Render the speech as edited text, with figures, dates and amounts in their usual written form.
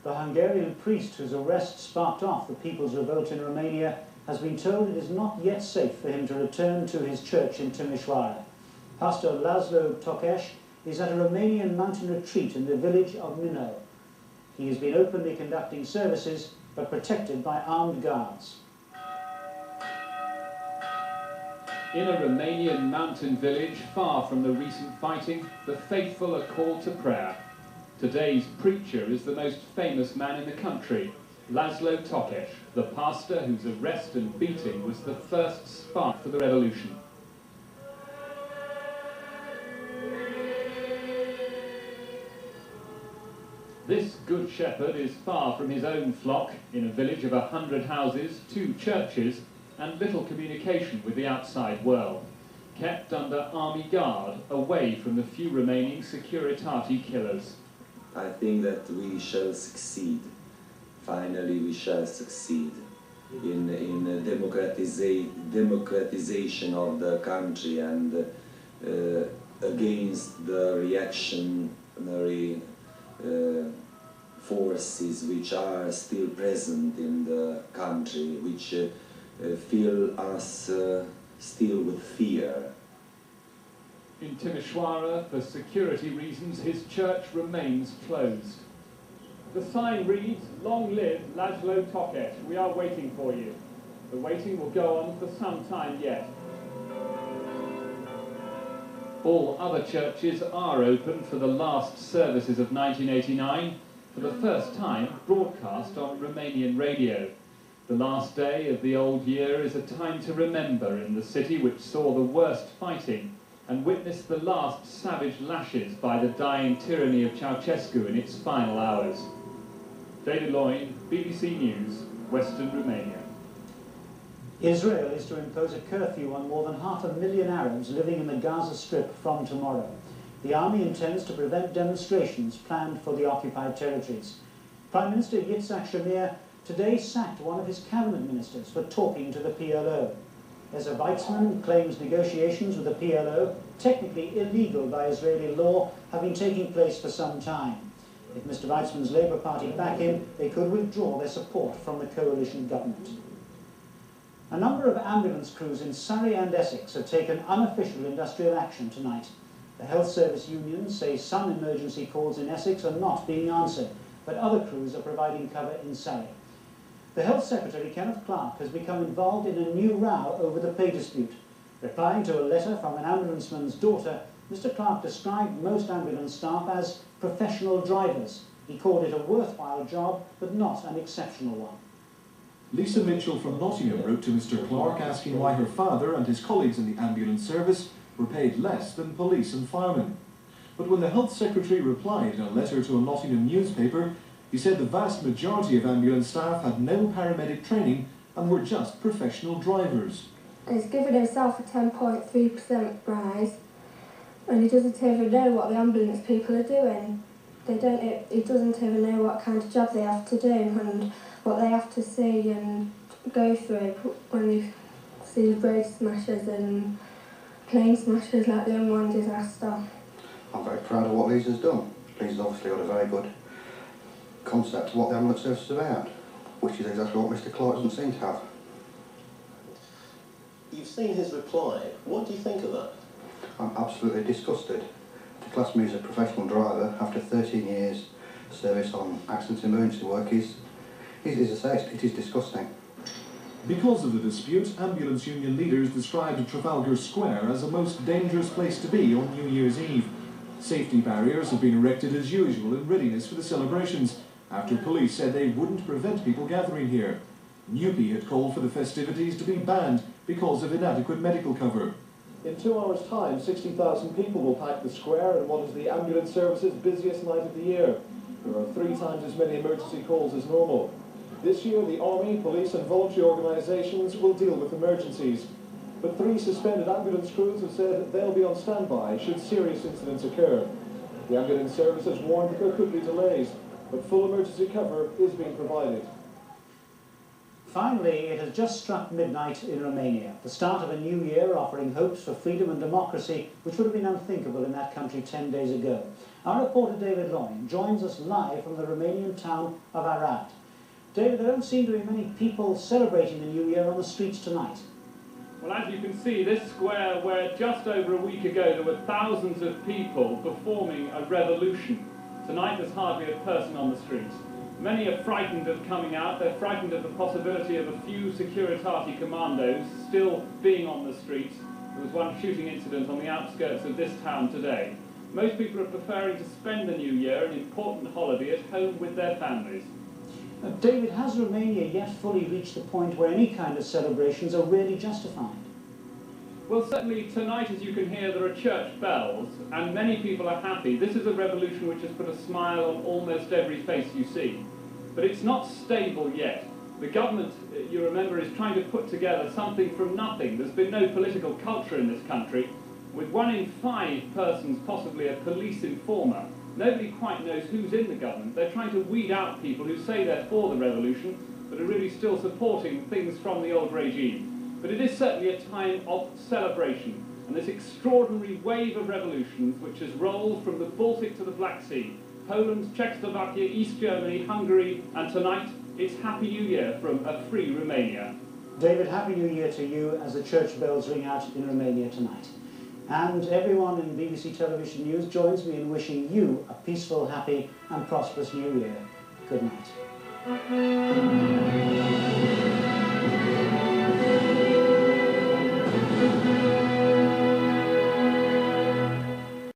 The Hungarian priest whose arrest sparked off the people's revolt in Romania has been told it is not yet safe for him to return to his church in Timișoara. Pastor Laszlo Tokes is at a Romanian mountain retreat in the village of Minău. He has been openly conducting services, but protected by armed guards. In a Romanian mountain village far from the recent fighting, the faithful are called to prayer. Today's preacher is the most famous man in the country, Laszlo Tokes, the pastor whose arrest and beating was the first spark for the revolution. This good shepherd is far from his own flock, in a village of 100 houses, 2 churches, and little communication with the outside world, kept under army guard, away from the few remaining Securitati killers. I think that we shall succeed. Finally, we shall succeed in democratization of the country and against the reactionary forces which are still present in the country, which fill us still with fear. In Timișoara, for security reasons, his church remains closed. The sign reads, "Long live Laszlo Tokes, we are waiting for you." The waiting will go on for some time yet. All other churches are open for the last services of 1989, for the first time broadcast on Romanian radio. The last day of the old year is a time to remember in the city which saw the worst fighting and witnessed the last savage lashes by the dying tyranny of Ceausescu in its final hours. David Loyne, BBC News, Western Romania. Israel is to impose a curfew on more than 500,000 Arabs living in the Gaza Strip from tomorrow. The army intends to prevent demonstrations planned for the occupied territories. Prime Minister Yitzhak Shamir today sacked one of his cabinet ministers for talking to the PLO. Ezra Weizmann claims negotiations with the PLO, technically illegal by Israeli law, have been taking place for some time. If Mr. Weizmann's Labour Party back him, they could withdraw their support from the coalition government. A number of ambulance crews in Surrey and Essex have taken unofficial industrial action tonight. The health service unions say some emergency calls in Essex are not being answered, but other crews are providing cover in Surrey. The Health Secretary, Kenneth Clarke, has become involved in a new row over the pay dispute. Replying to a letter from an ambulanceman's daughter, Mr. Clarke described most ambulance staff as professional drivers. He called it a worthwhile job, but not an exceptional one. Lisa Mitchell from Nottingham wrote to Mr. Clarke asking why her father and his colleagues in the ambulance service were paid less than police and firemen. But when the Health Secretary replied in a letter to a Nottingham newspaper, he said the vast majority of ambulance staff had no paramedic training and were just professional drivers. He's given himself a 10.3% rise, and he doesn't even know what the ambulance people are doing. He doesn't even know what kind of job they have to do and what they have to see and go through when you see road smashes and plane smashes like the M1 disaster. I'm very proud of what Lisa's done. Lisa's obviously got a very good concept of what the ambulance service is about, which is exactly what Mr. Clarke doesn't seem to have. You've seen his reply. What do you think of that? I'm absolutely disgusted. To class me as a professional driver after 13 years service on accident and emergency work is, as I say, it is disgusting. Because of the dispute, ambulance union leaders described Trafalgar Square as a most dangerous place to be on New Year's Eve. Safety barriers have been erected as usual in readiness for the celebrations, after police said they wouldn't prevent people gathering here. Newpie had called for the festivities to be banned because of inadequate medical cover. In 2 hours' time, 60,000 people will pack the square in what is the ambulance service's busiest night of the year. There are 3 times as many emergency calls as normal. This year, the Army, police and voluntary organisations will deal with emergencies. But 3 suspended ambulance crews have said that they'll be on standby should serious incidents occur. The ambulance service has warned that there could be delays, but full emergency cover is being provided. Finally, it has just struck midnight in Romania, the start of a new year offering hopes for freedom and democracy which would have been unthinkable in that country 10 days ago. Our reporter David Loyne joins us live from the Romanian town of Arad. David, there don't seem to be many people celebrating the New Year on the streets tonight. Well, as you can see, this square where just over a week ago there were thousands of people performing a revolution. Tonight there's hardly a person on the street. Many are frightened of coming out. They're frightened of the possibility of a few Securitati commandos still being on the streets. There was one shooting incident on the outskirts of this town today. Most people are preferring to spend the New Year, an important holiday, at home with their families. David, has Romania yet fully reached the point where any kind of celebrations are really justified? Well, certainly tonight, as you can hear, there are church bells, and many people are happy. This is a revolution which has put a smile on almost every face you see. But it's not stable yet. The government, you remember, is trying to put together something from nothing. There's been no political culture in this country, with 1 in 5 persons possibly a police informer. Nobody quite knows who's in the government. They're trying to weed out people who say they're for the revolution, but are really still supporting things from the old regime. But it is certainly a time of celebration, and this extraordinary wave of revolutions which has rolled from the Baltic to the Black Sea, Poland, Czechoslovakia, East Germany, Hungary, and tonight it's Happy New Year from a free Romania. David, Happy New Year to you as the church bells ring out in Romania tonight. And everyone in BBC Television News joins me in wishing you a peaceful, happy and prosperous New Year. Good night.